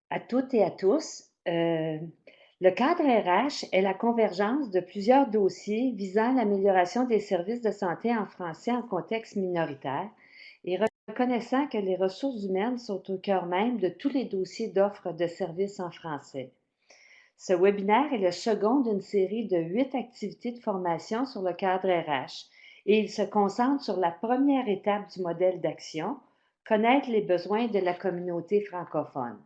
À toutes et à tous. Le cadre RH est la convergence de plusieurs dossiers visant l'amélioration des services de santé en français en contexte minoritaire et reconnaissant que les ressources humaines sont au cœur même de tous les dossiers d'offres de services en français. Ce webinaire est le second d'une série de 8 activités de formation sur le cadre RH et il se concentre sur la première étape du modèle d'action, connaître les besoins de la communauté francophone.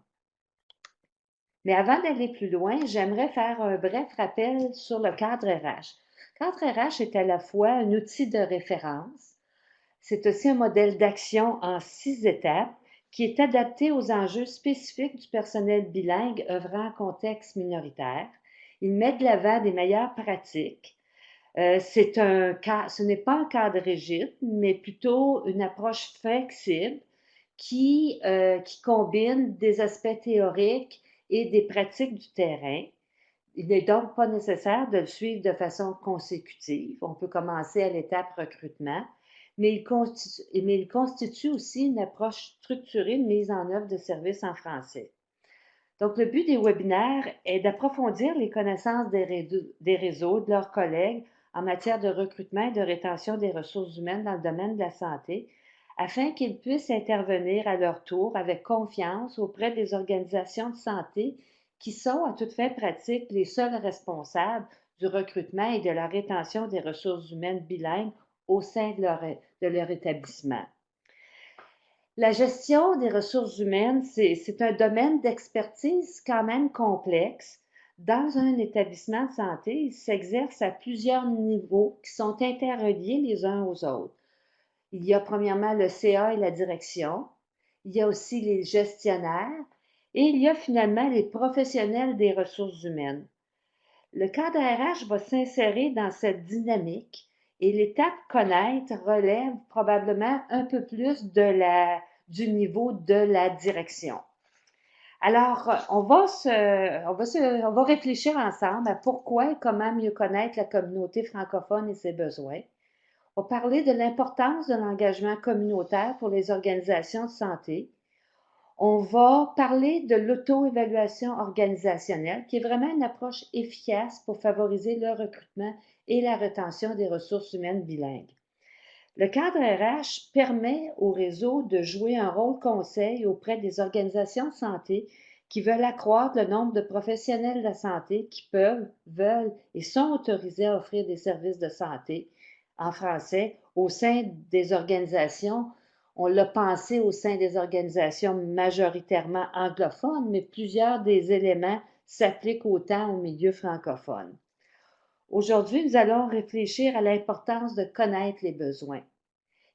Mais avant d'aller plus loin, j'aimerais faire un bref rappel sur le cadre RH. Le cadre RH est à la fois un outil de référence, c'est aussi un modèle d'action en 6 étapes qui est adapté aux enjeux spécifiques du personnel bilingue œuvrant en contexte minoritaire. Il met de l'avant des meilleures pratiques. Ce n'est pas un cadre rigide, mais plutôt une approche flexible qui combine des aspects théoriques et des pratiques du terrain. Il n'est donc pas nécessaire de le suivre de façon consécutive. On peut commencer à l'étape recrutement, mais il constitue aussi une approche structurée de mise en œuvre de services en français. Donc, le but des webinaires est d'approfondir les connaissances des réseaux, de leurs collègues en matière de recrutement et de rétention des ressources humaines dans le domaine de la santé, afin qu'ils puissent intervenir à leur tour avec confiance auprès des organisations de santé qui sont, à toute fin pratique, les seuls responsables du recrutement et de la rétention des ressources humaines bilingues au sein de leur établissement. La gestion des ressources humaines, c'est un domaine d'expertise quand même complexe. Dans un établissement de santé, il s'exerce à plusieurs niveaux qui sont interreliés les uns aux autres. Il y a premièrement le CA et la direction, il y a aussi les gestionnaires et il y a finalement les professionnels des ressources humaines. Le cadre RH va s'insérer dans cette dynamique et l'étape connaître relève probablement un peu plus du niveau de la direction. Alors, on va réfléchir ensemble à pourquoi et comment mieux connaître la communauté francophone et ses besoins. On va parler de l'importance de l'engagement communautaire pour les organisations de santé. On va parler de l'auto-évaluation organisationnelle, qui est vraiment une approche efficace pour favoriser le recrutement et la rétention des ressources humaines bilingues. Le cadre RH permet au réseau de jouer un rôle conseil auprès des organisations de santé qui veulent accroître le nombre de professionnels de la santé qui peuvent, veulent et sont autorisés à offrir des services de santé en français au sein des organisations. On l'a pensé au sein des organisations majoritairement anglophones, mais plusieurs des éléments s'appliquent autant au milieu francophone. Aujourd'hui, nous allons réfléchir à l'importance de connaître les besoins.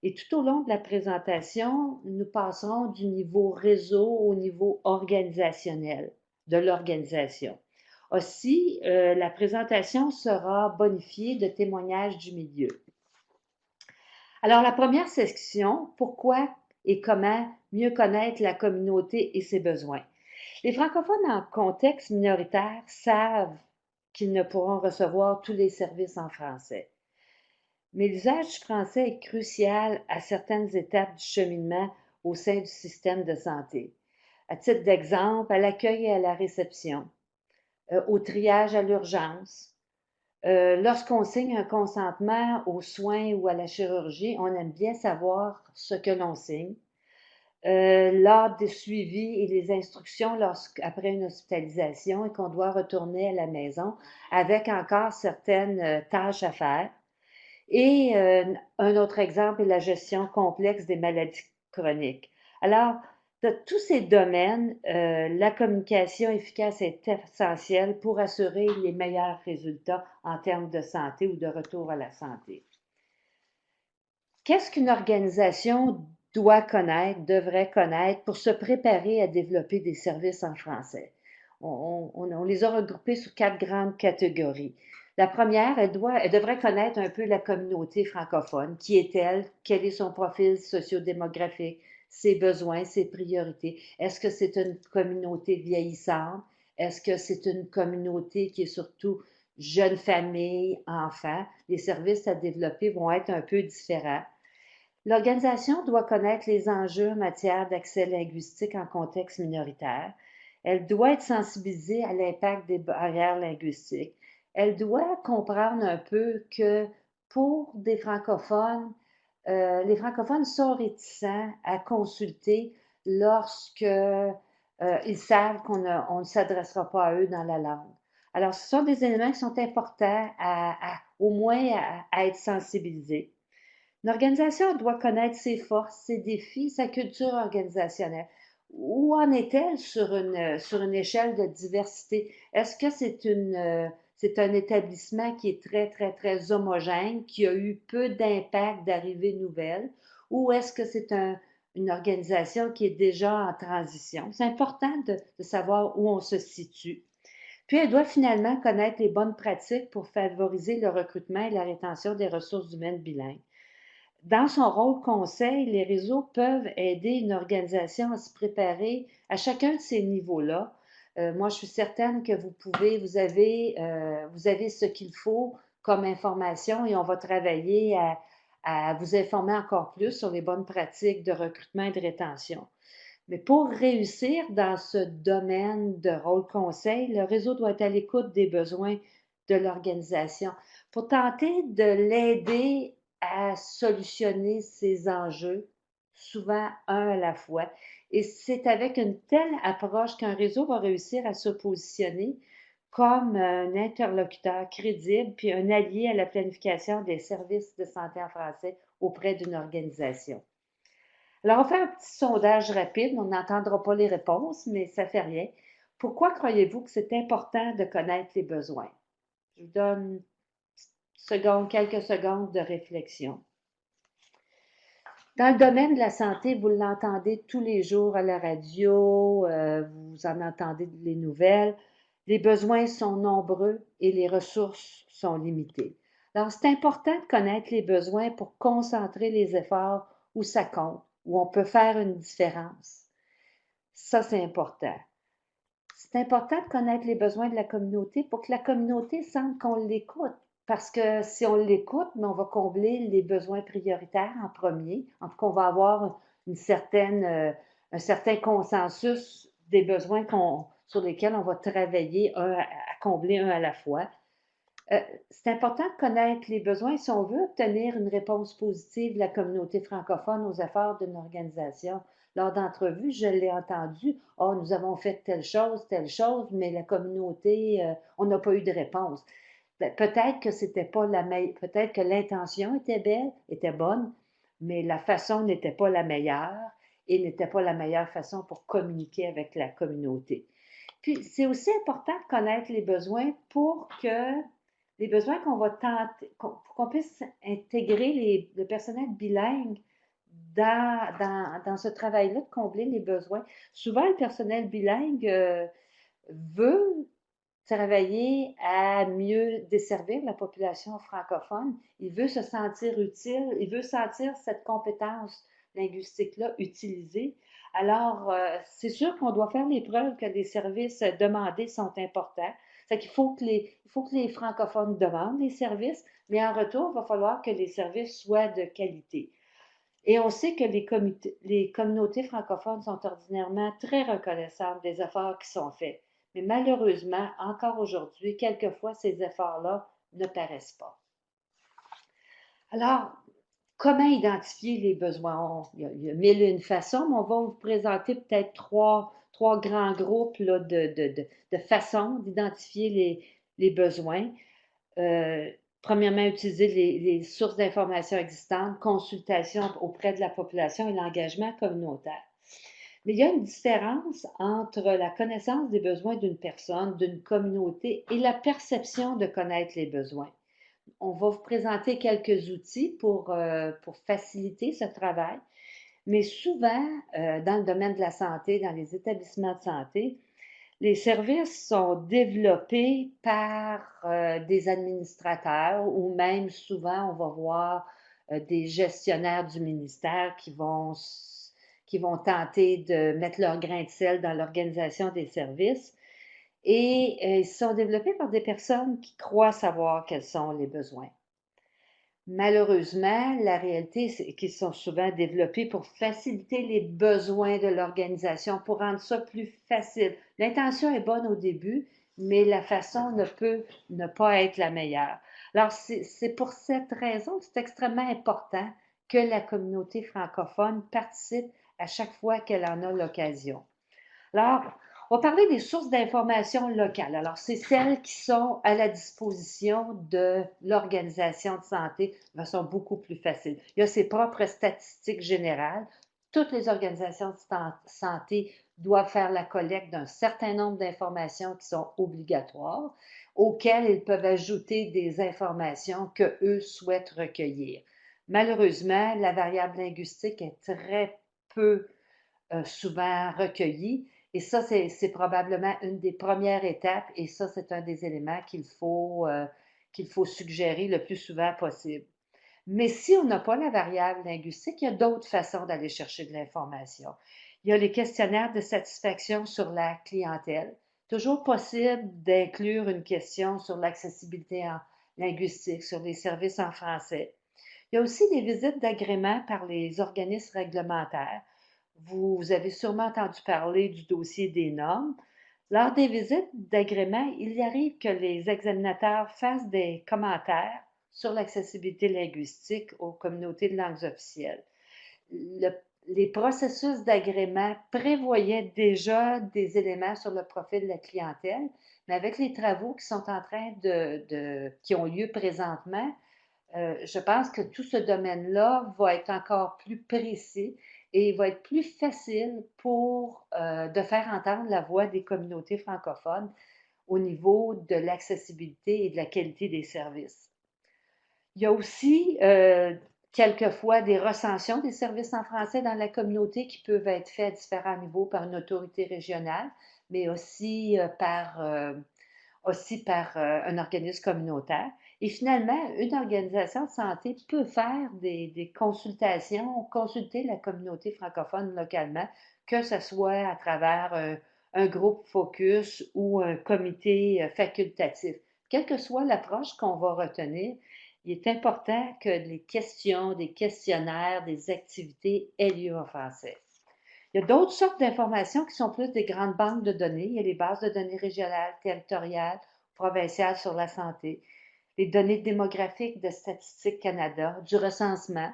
Et tout au long de la présentation, nous passerons du niveau réseau au niveau organisationnel de l'organisation. Aussi, la présentation sera bonifiée de témoignages du milieu. Alors, la première section, pourquoi et comment mieux connaître la communauté et ses besoins. Les francophones en contexte minoritaire savent qu'ils ne pourront recevoir tous les services en français. Mais l'usage du français est crucial à certaines étapes du cheminement au sein du système de santé. À titre d'exemple, à l'accueil et à la réception, au triage à l'urgence. Lorsqu'on signe un consentement aux soins ou à la chirurgie, on aime bien savoir ce que l'on signe. Lors des suivis et les instructions après une hospitalisation et qu'on doit retourner à la maison avec encore certaines tâches à faire. Et un autre exemple est la gestion complexe des maladies chroniques. Alors, dans tous ces domaines, la communication efficace est essentielle pour assurer les meilleurs résultats en termes de santé ou de retour à la santé. Qu'est-ce qu'une organisation doit connaître, devrait connaître pour se préparer à développer des services en français? On les a regroupés sous 4 grandes catégories. La première, elle devrait connaître un peu la communauté francophone. Qui est-elle? Quel est son profil sociodémographique? Ses besoins, ses priorités? Est-ce que c'est une communauté vieillissante? Est-ce que c'est une communauté qui est surtout jeunes familles, enfants? Les services à développer vont être un peu différents. L'organisation doit connaître les enjeux en matière d'accès linguistique en contexte minoritaire. Elle doit être sensibilisée à l'impact des barrières linguistiques. Elle doit comprendre un peu que pour des francophones, les francophones sont réticents à consulter lorsque ils savent on ne s'adressera pas à eux dans la langue. Alors, ce sont des éléments qui sont importants au moins à être sensibilisés. Une organisation doit connaître ses forces, ses défis, sa culture organisationnelle. Où en est-elle sur une échelle de diversité? Est-ce que c'est un établissement qui est très, très, très homogène, qui a eu peu d'impact d'arrivées nouvelles, ou est-ce que c'est une organisation qui est déjà en transition? C'est important de savoir où on se situe. Puis, elle doit finalement connaître les bonnes pratiques pour favoriser le recrutement et la rétention des ressources humaines bilingues. Dans son rôle conseil, les réseaux peuvent aider une organisation à se préparer à chacun de ces niveaux-là. Moi, je suis certaine que vous avez ce qu'il faut comme information et on va travailler à vous informer encore plus sur les bonnes pratiques de recrutement et de rétention. Mais pour réussir dans ce domaine de rôle conseil, le réseau doit être à l'écoute des besoins de l'organisation pour tenter de l'aider à solutionner ses enjeux, souvent un à la fois. Et c'est avec une telle approche qu'un réseau va réussir à se positionner comme un interlocuteur crédible puis un allié à la planification des services de santé en français auprès d'une organisation. Alors, on fait un petit sondage rapide. On n'entendra pas les réponses, mais ça fait rien. Pourquoi croyez-vous que c'est important de connaître les besoins? Je vous donne quelques secondes de réflexion. Dans le domaine de la santé, vous l'entendez tous les jours à la radio, vous en entendez les nouvelles. Les besoins sont nombreux et les ressources sont limitées. Alors, c'est important de connaître les besoins pour concentrer les efforts où ça compte, où on peut faire une différence. Ça, c'est important. C'est important de connaître les besoins de la communauté pour que la communauté sente qu'on l'écoute. Parce que si on l'écoute, on va combler les besoins prioritaires en premier. En tout cas, on va avoir un certain consensus des besoins sur lesquels on va travailler à combler un à la fois. C'est important de connaître les besoins si on veut obtenir une réponse positive de la communauté francophone aux efforts d'une organisation. Lors d'entrevues, je l'ai entendu, oh, nous avons fait telle chose, mais la communauté, on n'a pas eu de réponse. Ben, peut-être que c'était pas peut-être que l'intention était belle, était bonne, mais la façon n'était pas la meilleure et n'était pas la meilleure façon pour communiquer avec la communauté. Puis, c'est aussi important de connaître les besoins pour que les besoins qu'on va tenter, pour qu'on puisse intégrer le personnel bilingue dans ce travail-là de combler les besoins. Souvent, le personnel bilingue veut travailler à mieux desservir la population francophone. Il veut se sentir utile, il veut sentir cette compétence linguistique-là utilisée. Alors, c'est sûr qu'on doit faire les preuves que les services demandés sont importants. C'est qu'il faut que les francophones demandent les services, mais en retour, il va falloir que les services soient de qualité. Et on sait que les communautés francophones sont ordinairement très reconnaissantes des efforts qui sont faits. Mais malheureusement, encore aujourd'hui, quelquefois, ces efforts-là ne paraissent pas. Alors, comment identifier les besoins? Il y a mille et une façons, mais on va vous présenter peut-être trois grands groupes là, de façons d'identifier les besoins. Premièrement, utiliser les sources d'informations existantes, consultation auprès de la population et l'engagement communautaire. Mais il y a une différence entre la connaissance des besoins d'une personne, d'une communauté et la perception de connaître les besoins. On va vous présenter quelques outils pour faciliter ce travail, mais souvent, dans le domaine de la santé, dans les établissements de santé, les services sont développés par des administrateurs ou même souvent, on va voir des gestionnaires du ministère qui vont tenter de mettre leur grain de sel dans l'organisation des services. Et ils sont développés par des personnes qui croient savoir quels sont les besoins. Malheureusement, la réalité, c'est qu'ils sont souvent développés pour faciliter les besoins de l'organisation, pour rendre ça plus facile. L'intention est bonne au début, mais la façon ne peut ne pas être la meilleure. Alors, c'est pour cette raison que c'est extrêmement important que la communauté francophone participe à chaque fois qu'elle en a l'occasion. Alors, on va parler des sources d'information locales. Alors, c'est celles qui sont à la disposition de l'organisation de santé de façon beaucoup plus facile. Il y a ses propres statistiques générales. Toutes les organisations de santé doivent faire la collecte d'un certain nombre d'informations qui sont obligatoires, auxquelles ils peuvent ajouter des informations que eux souhaitent recueillir. Malheureusement, la variable linguistique est très peu souvent recueillis. Et ça, c'est probablement une des premières étapes et ça, c'est un des éléments qu'il faut suggérer le plus souvent possible. Mais si on n'a pas la variable linguistique, il y a d'autres façons d'aller chercher de l'information. Il y a les questionnaires de satisfaction sur la clientèle. Toujours possible d'inclure une question sur l'accessibilité linguistique, sur les services en français. Il y a aussi des visites d'agrément par les organismes réglementaires. Vous avez sûrement entendu parler du dossier des normes. Lors des visites d'agrément, il arrive que les examinateurs fassent des commentaires sur l'accessibilité linguistique aux communautés de langues officielles. Le- les processus d'agrément prévoyaient déjà des éléments sur le profil de la clientèle, mais avec les travaux qui sont en train qui ont lieu présentement, je pense que tout ce domaine-là va être encore plus précis et il va être plus facile de faire entendre la voix des communautés francophones au niveau de l'accessibilité et de la qualité des services. Il y a aussi quelquefois des recensions des services en français dans la communauté qui peuvent être faits à différents niveaux par une autorité régionale, mais aussi par un organisme communautaire. Et finalement, une organisation de santé peut faire des consultations, consulter la communauté francophone localement, que ce soit à travers un groupe focus ou un comité facultatif. Quelle que soit l'approche qu'on va retenir, il est important que les questions, des questionnaires, des activités aient lieu en français. Il y a d'autres sortes d'informations qui sont plus des grandes banques de données. Il y a les bases de données régionales, territoriales, provinciales sur la santé, les données démographiques de Statistique Canada, du recensement.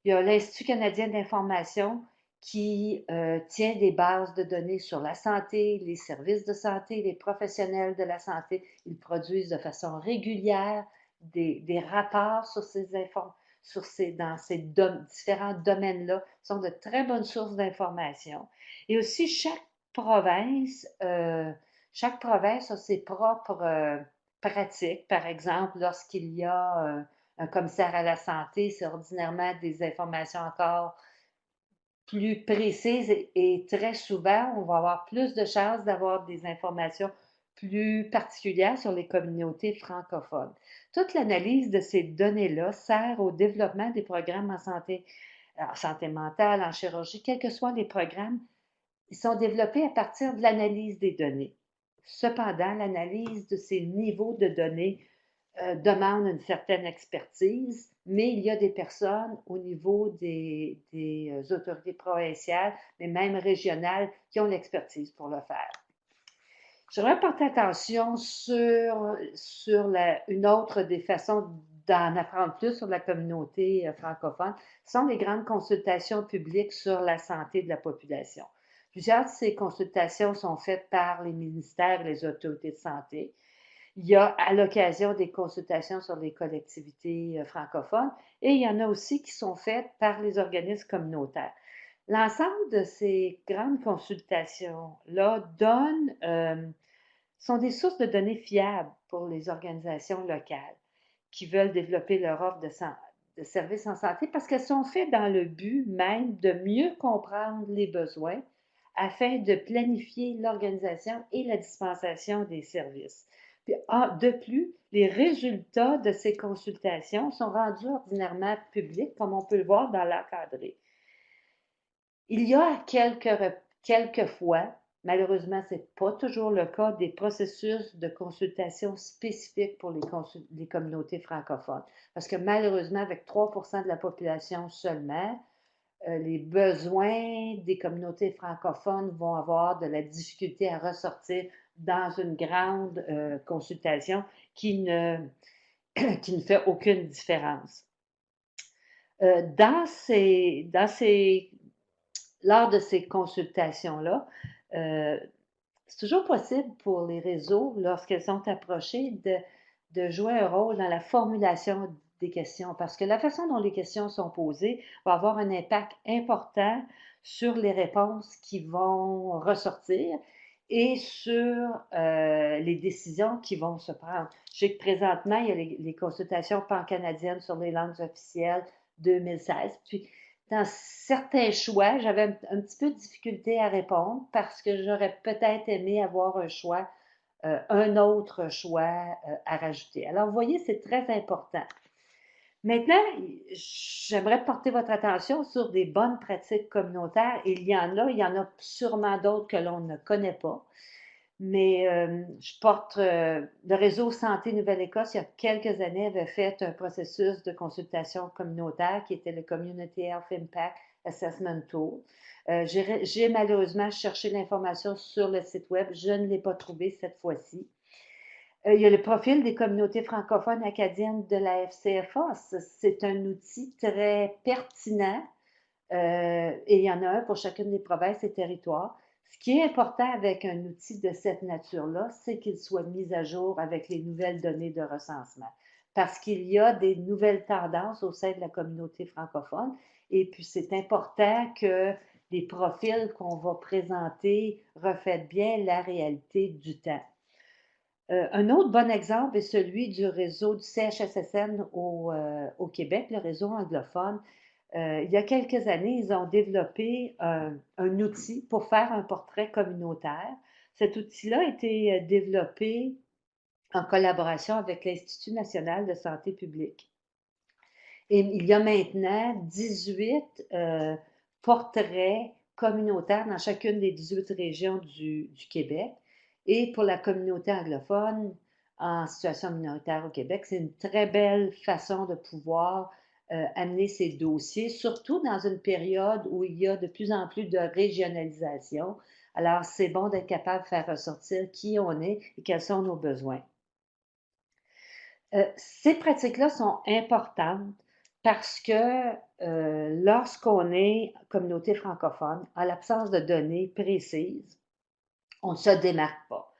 Il y a l'Institut canadien d'information qui tient des bases de données sur la santé, les services de santé, les professionnels de la santé. Ils produisent de façon régulière des rapports sur dans ces différents domaines-là. Ce sont de très bonnes sources d'information. Et aussi, chaque province a ses propres pratiques. Par exemple, lorsqu'il y a un commissaire à la santé, c'est ordinairement des informations encore plus précises et très souvent, on va avoir plus de chances d'avoir des informations plus particulières sur les communautés francophones. Toute l'analyse de ces données-là sert au développement des programmes en santé mentale, en chirurgie, quels que soient les programmes, ils sont développés à partir de l'analyse des données. Cependant, l'analyse de ces niveaux de données demande une certaine expertise, mais il y a des personnes au niveau des autorités provinciales, mais même régionales, qui ont l'expertise pour le faire. J'aimerais porter attention une autre des façons d'en apprendre plus sur la communauté francophone, sont les grandes consultations publiques sur la santé de la population. Plusieurs de ces consultations sont faites par les ministères et les autorités de santé. Il y a à l'occasion des consultations sur les collectivités francophones et il y en a aussi qui sont faites par les organismes communautaires. L'ensemble de ces grandes consultations-là sont des sources de données fiables pour les organisations locales qui veulent développer leur offre de services en santé parce qu'elles sont faites dans le but même de mieux comprendre les besoins afin de planifier l'organisation et la dispensation des services. Puis, de plus, les résultats de ces consultations sont rendus ordinairement publics, comme on peut le voir dans l'encadré. Il y a quelques fois Malheureusement, ce n'est pas toujours le cas des processus de consultation spécifiques pour les communautés francophones. Parce que malheureusement, avec 3% de la population seulement, les besoins des communautés francophones vont avoir de la difficulté à ressortir dans une grande consultation qui ne, qui ne fait aucune différence. Lors de ces consultations-là, c'est toujours possible pour les réseaux, lorsqu'elles sont approchées, de jouer un rôle dans la formulation des questions, parce que la façon dont les questions sont posées va avoir un impact important sur les réponses qui vont ressortir et sur les décisions qui vont se prendre. Je sais que présentement, il y a les consultations pan-canadiennes sur les langues officielles 2016, puis dans certains choix, j'avais un petit peu de difficulté à répondre parce que j'aurais peut-être aimé avoir un autre choix à rajouter. Alors, vous voyez, c'est très important. Maintenant, j'aimerais porter votre attention sur des bonnes pratiques communautaires. Il y en a sûrement d'autres que l'on ne connaît pas. Mais je porte le réseau Santé Nouvelle-Écosse, il y a quelques années, avait fait un processus de consultation communautaire qui était le Community Health Impact Assessment Tool. J'ai malheureusement cherché l'information sur le site web, je ne l'ai pas trouvé cette fois-ci. Il y a le profil des communautés francophones acadiennes de la FCFA. C'est un outil très pertinent et il y en a un pour chacune des provinces et territoires. Ce qui est important avec un outil de cette nature-là, c'est qu'il soit mis à jour avec les nouvelles données de recensement. Parce qu'il y a des nouvelles tendances au sein de la communauté francophone. Et puis, c'est important que les profils qu'on va présenter reflètent bien la réalité du temps. Un autre bon exemple est celui du réseau du CHSSN au Québec, le réseau anglophone. Il y a quelques années, ils ont développé un outil pour faire un portrait communautaire. Cet outil-là a été développé en collaboration avec l'Institut national de santé publique. Et il y a maintenant 18 portraits communautaires dans chacune des 18 régions du Québec. Et pour la communauté anglophone en situation minoritaire au Québec, c'est une très belle façon de pouvoir amener ces dossiers, surtout dans une période où il y a de plus en plus de régionalisation. Alors, c'est bon d'être capable de faire ressortir qui on est et quels sont nos besoins. Ces pratiques-là sont importantes parce que lorsqu'on est communauté francophone, en l'absence de données précises, on ne se démarque pas.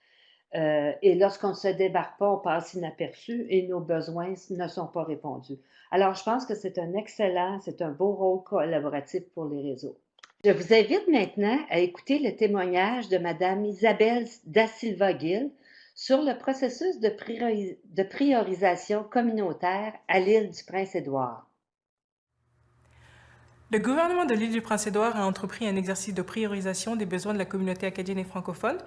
Et lorsqu'on ne se démarque pas, on passe inaperçu et nos besoins ne sont pas répondus. Alors, je pense que c'est un beau rôle collaboratif pour les réseaux. Je vous invite maintenant à écouter le témoignage de Mme Isabelle Da Silva-Gill sur le processus de priorisation communautaire à l'île du Prince-Édouard. Le gouvernement de l'île du Prince-Édouard a entrepris un exercice de priorisation des besoins de la communauté acadienne et francophone,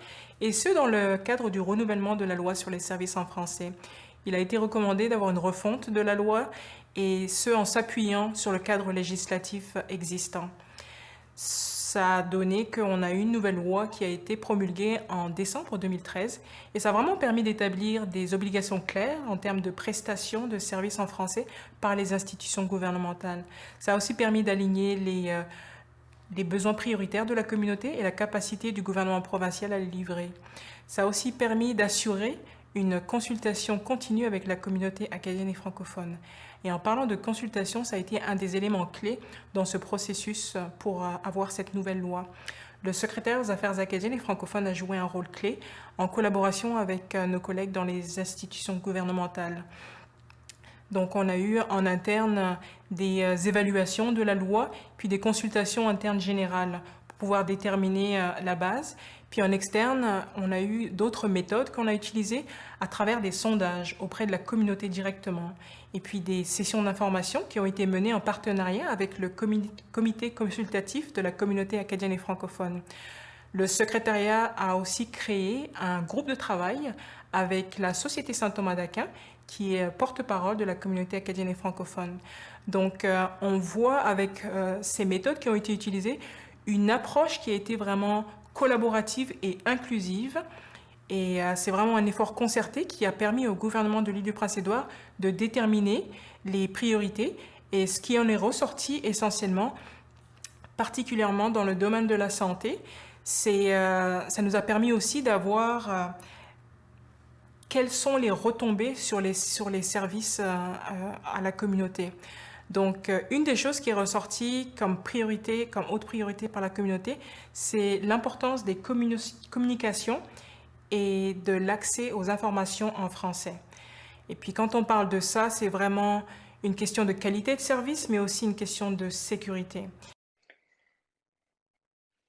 et ce dans le cadre du renouvellement de la loi sur les services en français. Il a été recommandé d'avoir une refonte de la loi, et ce en s'appuyant sur le cadre législatif existant. Ça a donné qu'on a eu une nouvelle loi qui a été promulguée en décembre 2013 et ça a vraiment permis d'établir des obligations claires en termes de prestations de services en français par les institutions gouvernementales. Ça a aussi permis d'aligner les besoins prioritaires de la communauté et la capacité du gouvernement provincial à les livrer. Ça a aussi permis d'assurer une consultation continue avec la communauté acadienne et francophone. Et en parlant de consultation, ça a été un des éléments clés dans ce processus pour avoir cette nouvelle loi. Le secrétaire aux affaires acadiennes et francophones a joué un rôle clé en collaboration avec nos collègues dans les institutions gouvernementales. Donc on a eu en interne des évaluations de la loi, puis des consultations internes générales pour pouvoir déterminer la base. Puis en externe, on a eu d'autres méthodes qu'on a utilisées à travers des sondages auprès de la communauté directement. Et puis des sessions d'information qui ont été menées en partenariat avec le comité consultatif de la communauté acadienne et francophone. Le secrétariat a aussi créé un groupe de travail avec la Société Saint-Thomas d'Aquin, qui est porte-parole de la communauté acadienne et francophone. Donc, on voit avec ces méthodes qui ont été utilisées une approche qui a été vraiment collaborative et inclusive. Et c'est vraiment un effort concerté qui a permis au gouvernement de l'Île-du-Prince-Édouard de déterminer les priorités et ce qui en est ressorti essentiellement, particulièrement dans le domaine de la santé, ça nous a permis aussi d'avoir quelles sont les retombées sur les services à la communauté. Donc, une des choses qui est ressortie comme priorité, comme haute priorité par la communauté, c'est l'importance des communications et de l'accès aux informations en français. Et puis, quand on parle de ça, c'est vraiment une question de qualité de service, mais aussi une question de sécurité.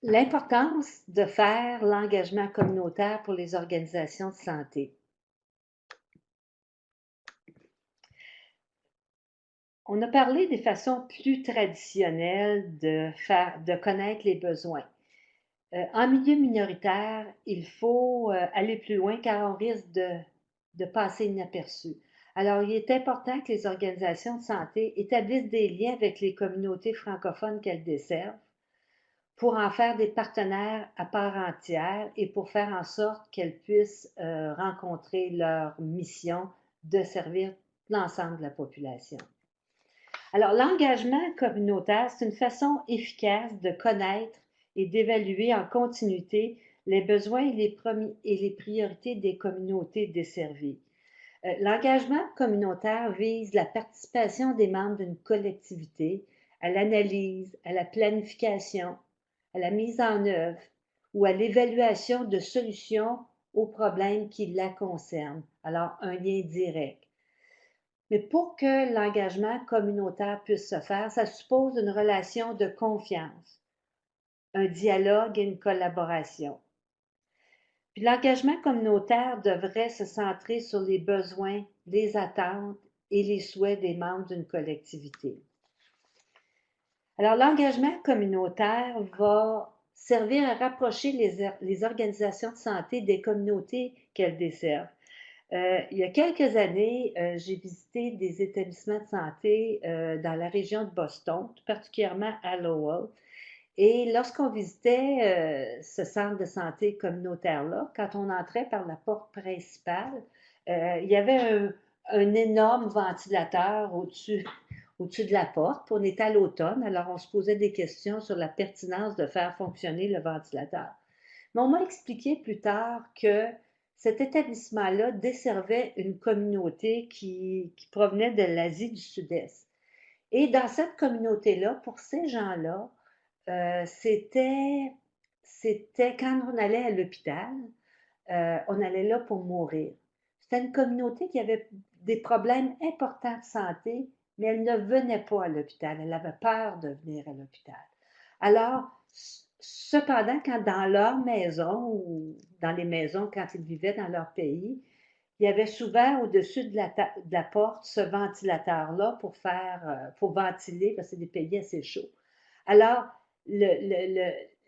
L'importance de faire l'engagement communautaire pour les organisations de santé. On a parlé des façons plus traditionnelles de connaître les besoins. En milieu minoritaire, il faut aller plus loin car on risque de passer inaperçu. Alors, il est important que les organisations de santé établissent des liens avec les communautés francophones qu'elles desservent pour en faire des partenaires à part entière et pour faire en sorte qu'elles puissent rencontrer leur mission de servir l'ensemble de la population. Alors, l'engagement communautaire, c'est une façon efficace de connaître et d'évaluer en continuité les besoins et les priorités des communautés desservies. L'engagement communautaire vise la participation des membres d'une collectivité à l'analyse, à la planification, à la mise en œuvre ou à l'évaluation de solutions aux problèmes qui la concernent. Alors, un lien direct. Mais pour que l'engagement communautaire puisse se faire, ça suppose une relation de confiance, un dialogue et une collaboration. Puis l'engagement communautaire devrait se centrer sur les besoins, les attentes et les souhaits des membres d'une collectivité. Alors, l'engagement communautaire va servir à rapprocher les organisations de santé des communautés qu'elles desservent. Il y a quelques années, j'ai visité des établissements de santé dans la région de Boston, tout particulièrement à Lowell. Et lorsqu'on visitait ce centre de santé communautaire-là, quand on entrait par la porte principale, il y avait un énorme ventilateur au-dessus de la porte. On était à l'automne, alors on se posait des questions sur la pertinence de faire fonctionner le ventilateur. Mais on m'a expliqué plus tard que cet établissement-là desservait une communauté qui provenait de l'Asie du Sud-Est. Et dans cette communauté-là, pour ces gens-là, c'était quand on allait à l'hôpital, on allait là pour mourir. C'était une communauté qui avait des problèmes importants de santé, mais elle ne venait pas à l'hôpital. Elle avait peur de venir à l'hôpital. Alors, cependant, quand dans leur maison ou dans les maisons, quand ils vivaient dans leur pays, il y avait souvent au-dessus de la porte ce ventilateur-là pour ventiler, parce que c'est des pays assez chauds. Alors,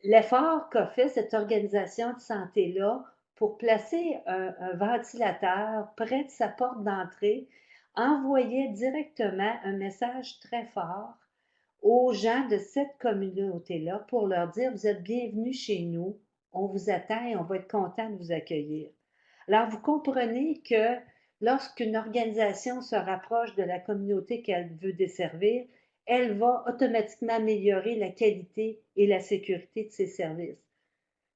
l'effort qu'a fait cette organisation de santé-là pour placer un ventilateur près de sa porte d'entrée envoyait directement un message très fort aux gens de cette communauté-là pour leur dire, vous êtes bienvenus chez nous, on vous attend et on va être content de vous accueillir. Alors, vous comprenez que lorsqu'une organisation se rapproche de la communauté qu'elle veut desservir, elle va automatiquement améliorer la qualité et la sécurité de ses services.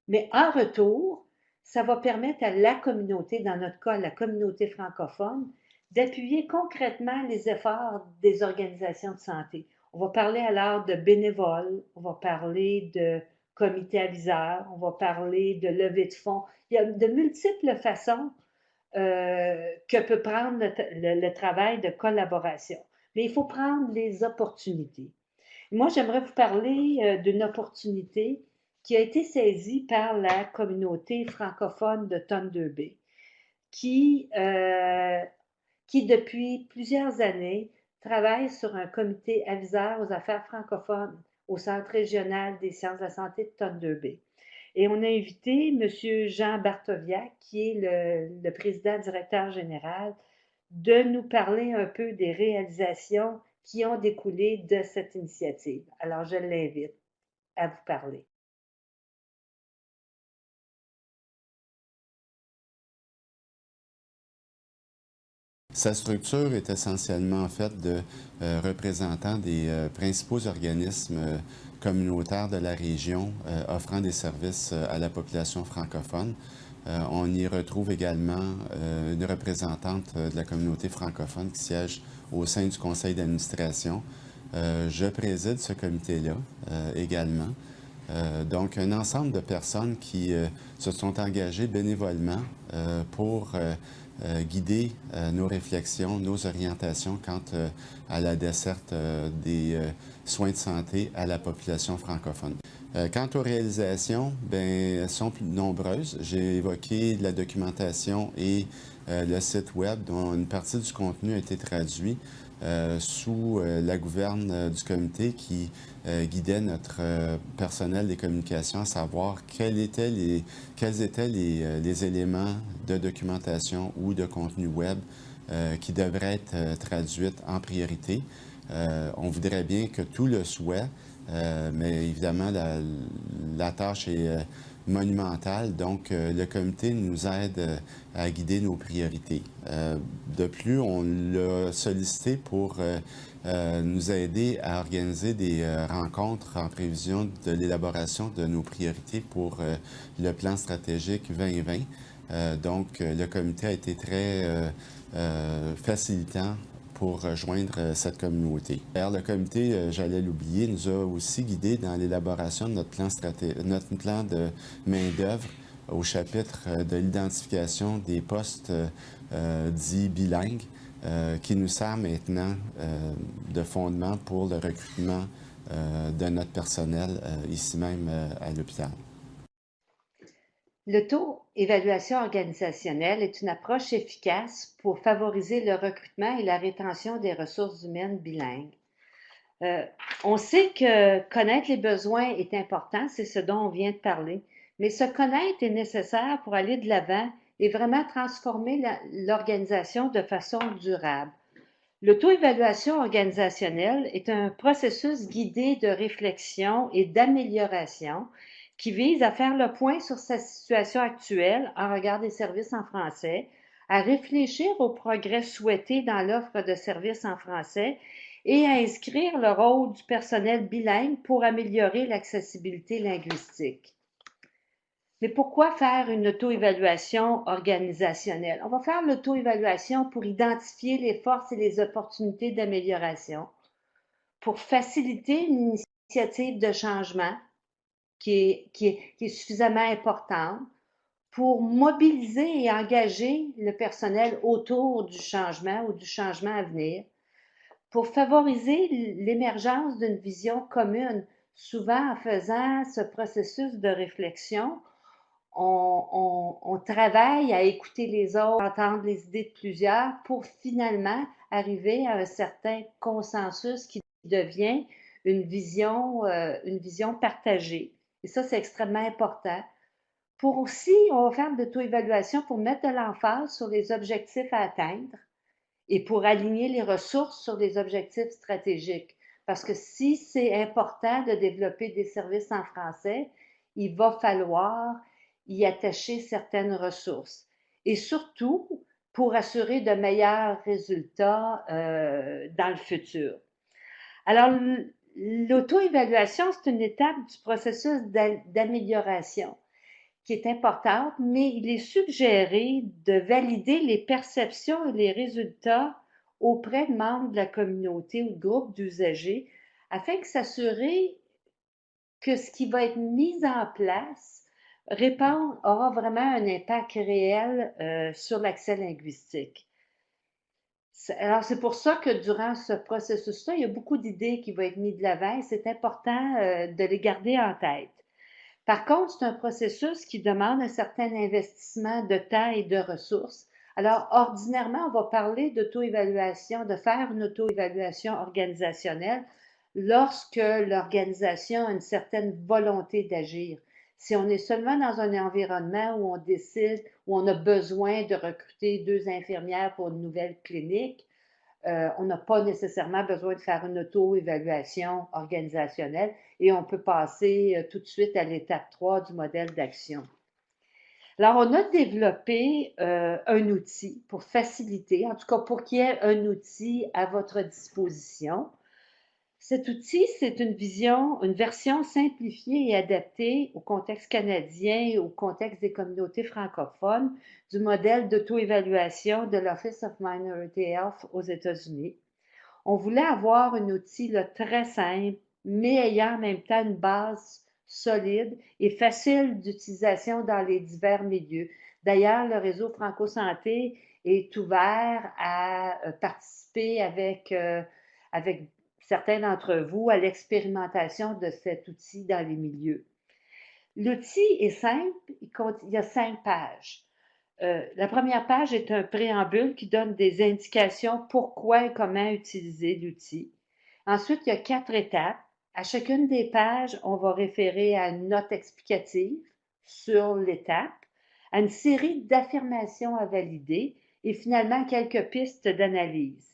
Mais en retour, ça va permettre à la communauté, dans notre cas, la communauté francophone, d'appuyer concrètement les efforts des organisations de santé. On va parler alors de bénévoles, on va parler de comités aviseurs, on va parler de levée de fonds. Il y a de multiples façons que peut prendre le travail de collaboration. Mais il faut prendre les opportunités. Moi, j'aimerais vous parler d'une opportunité qui a été saisie par la communauté francophone de Thunder Bay, qui depuis plusieurs années, travaille sur un comité aviseur aux affaires francophones au Centre régional des sciences de la santé de Thunder Bay. Et on a invité M. Jean Bartoviac, qui est le président directeur général, de nous parler un peu des réalisations qui ont découlé de cette initiative. Alors, je l'invite à vous parler. Sa structure est essentiellement faite de représentants des principaux organismes communautaires de la région offrant des services à la population francophone. On y retrouve également une représentante de la communauté francophone qui siège au sein du conseil d'administration. Je préside ce comité-là également. Donc, un ensemble de personnes qui se sont engagées bénévolement pour guider nos réflexions, nos orientations quant à la desserte des soins de santé à la population francophone. Quant aux réalisations, bien, elles sont plus nombreuses. J'ai évoqué la documentation et le site web dont une partie du contenu a été traduit sous la gouverne du comité qui guidait notre personnel des communications à savoir quels étaient les éléments de documentation ou de contenu web qui devraient être traduits en priorité. On voudrait bien que tout le soit, mais évidemment, la tâche est monumentale, donc le comité nous aide à guider nos priorités. De plus, on l'a sollicité pour nous aider à organiser des rencontres en prévision de l'élaboration de nos priorités pour le plan stratégique 2020. Donc, le comité a été très facilitant pour rejoindre cette communauté. D'ailleurs, le comité, j'allais l'oublier, nous a aussi guidés dans l'élaboration de notre plan de main-d'œuvre au chapitre de l'identification des postes dits bilingues qui nous sert maintenant de fondement pour le recrutement de notre personnel ici même à l'hôpital. L'auto-évaluation organisationnelle est une approche efficace pour favoriser le recrutement et la rétention des ressources humaines bilingues. On sait que connaître les besoins est important, c'est ce dont on vient de parler, mais se connaître est nécessaire pour aller de l'avant et vraiment transformer l'organisation de façon durable. L'auto-évaluation organisationnelle est un processus guidé de réflexion et d'amélioration qui vise à faire le point sur sa situation actuelle en regard des services en français, à réfléchir aux progrès souhaités dans l'offre de services en français et à inscrire le rôle du personnel bilingue pour améliorer l'accessibilité linguistique. Mais pourquoi faire une auto-évaluation organisationnelle? On va faire l'auto-évaluation pour identifier les forces et les opportunités d'amélioration, pour faciliter une initiative de changement qui est suffisamment importante, pour mobiliser et engager le personnel autour du changement ou du changement à venir, pour favoriser l'émergence d'une vision commune. Souvent, en faisant ce processus de réflexion, on travaille à écouter les autres, entendre les idées de plusieurs pour finalement arriver à un certain consensus qui devient une vision partagée. Et ça, c'est extrêmement important. Pour aussi, on va faire de l'auto-évaluation pour mettre de l'emphase sur les objectifs à atteindre et pour aligner les ressources sur les objectifs stratégiques. Parce que si c'est important de développer des services en français, il va falloir y attacher certaines ressources. Et surtout, pour assurer de meilleurs résultats dans le futur. Alors, l'auto-évaluation, c'est une étape du processus d'amélioration qui est importante, mais il est suggéré de valider les perceptions et les résultats auprès de membres de la communauté ou de groupes d'usagers afin de s'assurer que ce qui va être mis en place aura vraiment un impact réel sur l'accès linguistique. Alors, c'est pour ça que durant ce processus-là, il y a beaucoup d'idées qui vont être mises de l'avant et c'est important de les garder en tête. Par contre, c'est un processus qui demande un certain investissement de temps et de ressources. Alors, ordinairement, on va parler d'auto-évaluation, de faire une auto-évaluation organisationnelle lorsque l'organisation a une certaine volonté d'agir. Si on est seulement dans un environnement où on décide, où on a besoin de recruter 2 infirmières pour une nouvelle clinique, on n'a pas nécessairement besoin de faire une auto-évaluation organisationnelle et on peut passer tout de suite à l'étape 3 du modèle d'action. Alors, on a développé un outil pour faciliter, en tout cas pour qu'il y ait un outil à votre disposition. Cet outil, c'est une version simplifiée et adaptée au contexte canadien et au contexte des communautés francophones du modèle d'auto-évaluation de l'Office of Minority Health aux États-Unis. On voulait avoir un outil là, très simple, mais ayant en même temps une base solide et facile d'utilisation dans les divers milieux. D'ailleurs, le réseau Franco Santé est ouvert à participer avec certains d'entre vous à l'expérimentation de cet outil dans les milieux. L'outil est simple, il y a 5 pages. La première page est un préambule qui donne des indications pourquoi et comment utiliser l'outil. Ensuite, il y a 4 étapes. À chacune des pages, on va référer à une note explicative sur l'étape, à une série d'affirmations à valider et finalement quelques pistes d'analyse.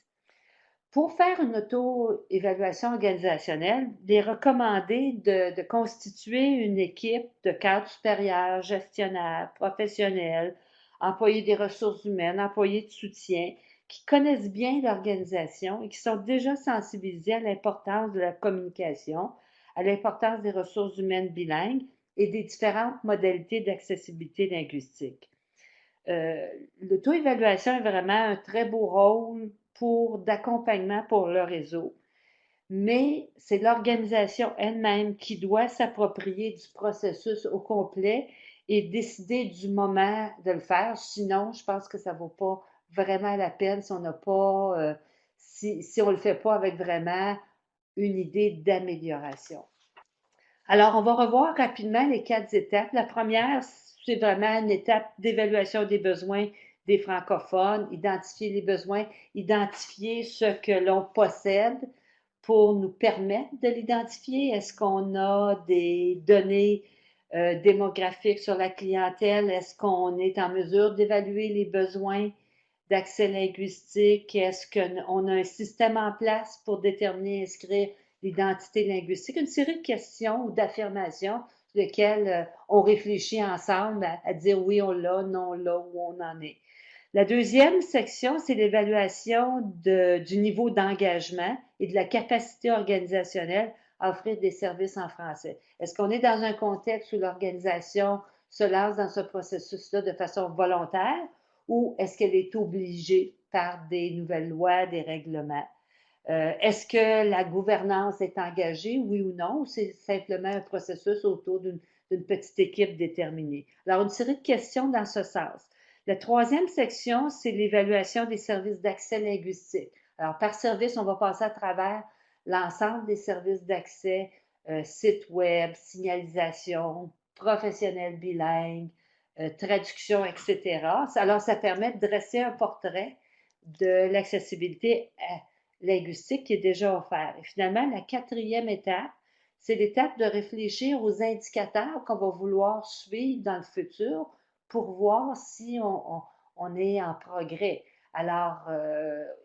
Pour faire une auto-évaluation organisationnelle, il est recommandé de constituer une équipe de cadres supérieurs, gestionnaires, professionnels, employés des ressources humaines, employés de soutien, qui connaissent bien l'organisation et qui sont déjà sensibilisés à l'importance de la communication, à l'importance des ressources humaines bilingues et des différentes modalités d'accessibilité linguistique. Euh, L'auto-évaluation est vraiment un très beau rôle d'accompagnement pour le réseau, mais c'est l'organisation elle-même qui doit s'approprier du processus au complet et décider du moment de le faire. Sinon, je pense que ça ne vaut pas vraiment la peine si on n'a pas, si on ne le fait pas avec vraiment une idée d'amélioration. Alors, on va revoir rapidement les 4 étapes. La première, c'est vraiment une étape d'évaluation des besoins des francophones, identifier les besoins, identifier ce que l'on possède pour nous permettre de l'identifier. Est-ce qu'on a des données démographiques sur la clientèle? Est-ce qu'on est en mesure d'évaluer les besoins d'accès linguistique? Est-ce qu'on a un système en place pour déterminer et inscrire l'identité linguistique? Une série de questions ou d'affirmations sur lesquelles on réfléchit ensemble à dire oui, on l'a, non, on l'a, où on en est. La deuxième section, c'est l'évaluation du niveau d'engagement et de la capacité organisationnelle à offrir des services en français. Est-ce qu'on est dans un contexte où l'organisation se lance dans ce processus-là de façon volontaire ou est-ce qu'elle est obligée par des nouvelles lois, des règlements? Est-ce que la gouvernance est engagée, oui ou non, ou c'est simplement un processus autour d'une petite équipe déterminée? Alors, une série de questions dans ce sens. La troisième section, c'est l'évaluation des services d'accès linguistique. Alors, par service, on va passer à travers l'ensemble des services d'accès, site web, signalisation, professionnel bilingue, traduction, etc. Alors, ça permet de dresser un portrait de l'accessibilité linguistique qui est déjà offert. Et finalement, la quatrième étape, c'est l'étape de réfléchir aux indicateurs qu'on va vouloir suivre dans le futur pour voir si on est en progrès. Alors,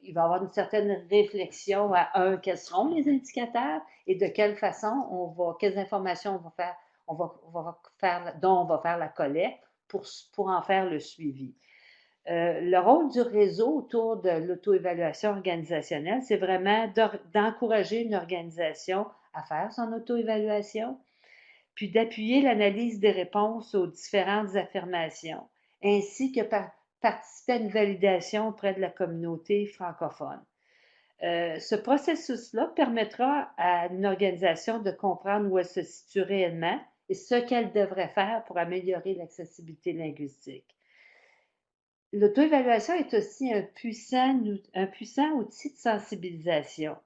il va y avoir une certaine réflexion à quels seront les indicateurs et de quelle façon quelles informations dont on va faire la collecte pour en faire le suivi. Le rôle du réseau autour de l'auto-évaluation organisationnelle, c'est vraiment d'encourager une organisation à faire son auto-évaluation, puis d'appuyer l'analyse des réponses aux différentes affirmations, ainsi que participer à une validation auprès de la communauté francophone. Ce processus-là permettra à une organisation de comprendre où elle se situe réellement et ce qu'elle devrait faire pour améliorer l'accessibilité linguistique. L'auto-évaluation est aussi un puissant outil de sensibilisation.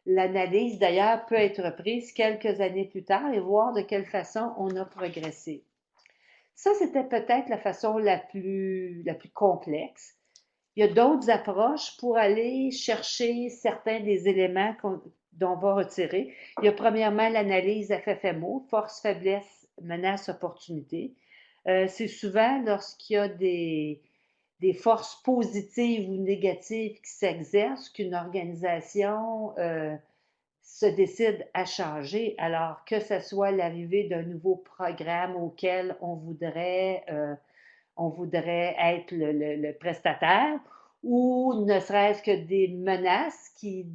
L'analyse, d'ailleurs, peut être reprise quelques années plus tard et voir de quelle façon on a progressé. Ça, c'était peut-être la façon la plus complexe. Il y a d'autres approches pour aller chercher certains des éléments dont on va retirer. Il y a premièrement l'analyse FFMO, force, faiblesse, menace, opportunité. C'est souvent lorsqu'il y a des forces positives ou négatives qui s'exercent qu'une organisation se décide à changer, alors que ce soit l'arrivée d'un nouveau programme auquel on voudrait on voudrait être le prestataire, ou ne serait-ce que des menaces qui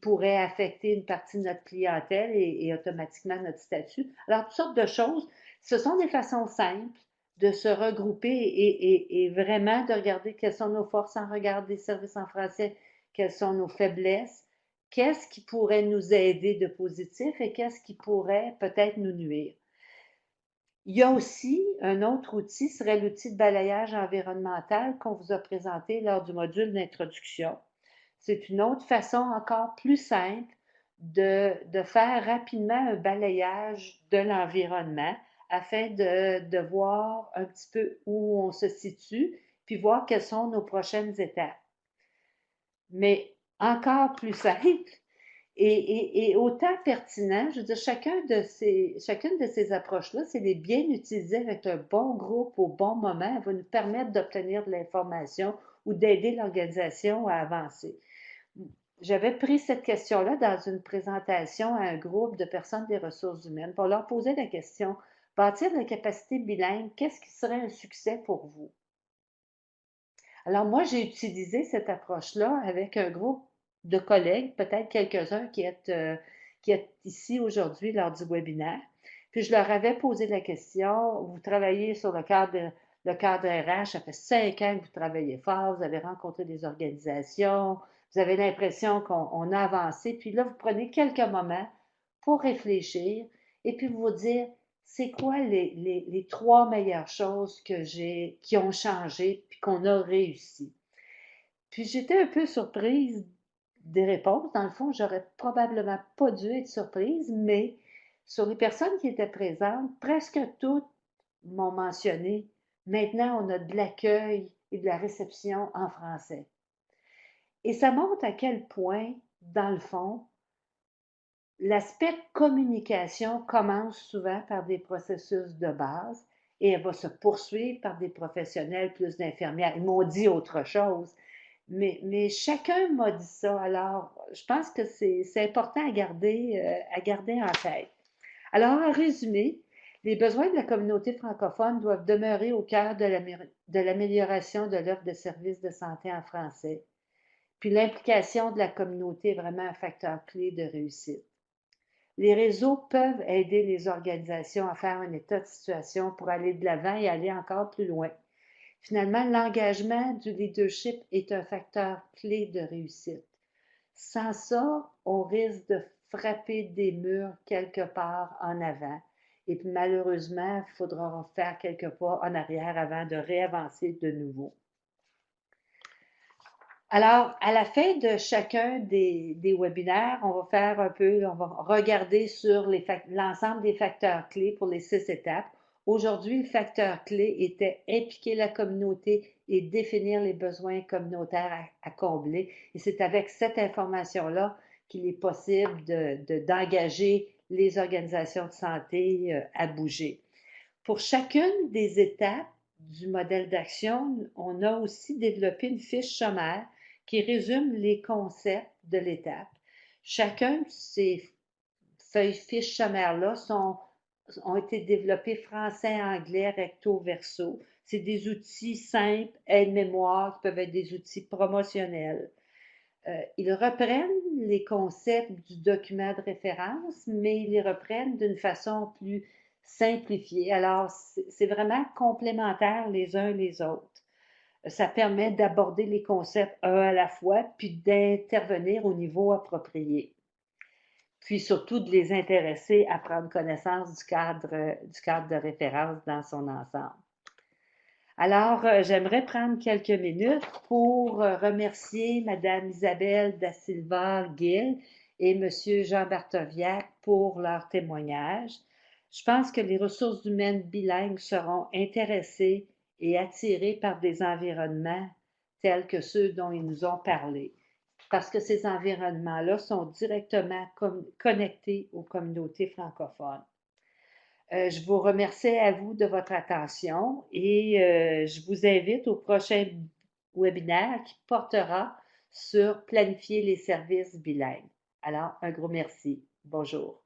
pourraient affecter une partie de notre clientèle et automatiquement notre statut. Alors, toutes sortes de choses. Ce sont des façons simples de se regrouper et vraiment de regarder quelles sont nos forces en regard des services en français, quelles sont nos faiblesses, qu'est-ce qui pourrait nous aider de positif et qu'est-ce qui pourrait peut-être nous nuire. Il y a aussi un autre outil, serait l'outil de balayage environnemental qu'on vous a présenté lors du module d'introduction. C'est une autre façon encore plus simple de faire rapidement un balayage de l'environnement afin de voir un petit peu où on se situe, puis voir quelles sont nos prochaines étapes. Mais encore plus simple et autant pertinent, je veux dire, chacune de ces approches-là, c'est les bien utiliser avec un bon groupe au bon moment, elle va nous permettre d'obtenir de l'information ou d'aider l'organisation à avancer. J'avais pris cette question-là dans une présentation à un groupe de personnes des ressources humaines pour leur poser la question, bâtir la capacité bilingue, qu'est-ce qui serait un succès pour vous? Alors moi, j'ai utilisé cette approche-là avec un groupe de collègues, peut-être quelques-uns qui êtes ici aujourd'hui lors du webinaire. Puis je leur avais posé la question, vous travaillez sur le cadre RH, ça fait 5 ans que vous travaillez fort, vous avez rencontré des organisations, vous avez l'impression qu'on a avancé, puis là, vous prenez quelques moments pour réfléchir et puis vous dire, c'est quoi les 3 meilleures choses qui ont changé puis qu'on a réussi? Puis j'étais un peu surprise des réponses. Dans le fond, j'aurais probablement pas dû être surprise, mais sur les personnes qui étaient présentes, presque toutes m'ont mentionné, maintenant on a de l'accueil et de la réception en français. Et ça montre à quel point, dans le fond, l'aspect communication commence souvent par des processus de base et elle va se poursuivre par des professionnels plus d'infirmières. Ils m'ont dit autre chose, mais chacun m'a dit ça. Alors, je pense que c'est important à garder en tête. Alors, en résumé, les besoins de la communauté francophone doivent demeurer au cœur de l'amélioration de l'offre de services de santé en français. Puis l'implication de la communauté est vraiment un facteur clé de réussite. Les réseaux peuvent aider les organisations à faire un état de situation pour aller de l'avant et aller encore plus loin. Finalement, l'engagement du leadership est un facteur clé de réussite. Sans ça, on risque de frapper des murs quelque part en avant. Et puis malheureusement, il faudra faire quelques pas en arrière avant de réavancer de nouveau. Alors, à la fin de chacun des webinaires, on va regarder sur l'ensemble des facteurs clés pour les 6 étapes. Aujourd'hui, le facteur clé était impliquer la communauté et définir les besoins communautaires à combler. Et c'est avec cette information-là qu'il est possible d'engager les organisations de santé à bouger. Pour chacune des étapes du modèle d'action, on a aussi développé une fiche sommaire qui résume les concepts de l'étape. Chacun de ces fiches sommaires-là ont été développés français, anglais, recto, verso. C'est des outils simples, aide-mémoire, qui peuvent être des outils promotionnels. Ils reprennent les concepts du document de référence, mais ils les reprennent d'une façon plus simplifiée. Alors, c'est vraiment complémentaire les uns les autres. Ça permet d'aborder les concepts un à la fois, puis d'intervenir au niveau approprié. Puis surtout de les intéresser à prendre connaissance du cadre de référence dans son ensemble. Alors, j'aimerais prendre quelques minutes pour remercier Madame Isabelle Da Silva-Gill et Monsieur Jean Bartoviac pour leur témoignage. Je pense que les ressources humaines bilingues seront intéressées et attirées par des environnements tels que ceux dont ils nous ont parlé, parce que ces environnements-là sont directement connectés aux communautés francophones. Je vous remercie à vous de votre attention et je vous invite au prochain webinaire qui portera sur planifier les services bilingues. Alors, un gros merci. Bonjour.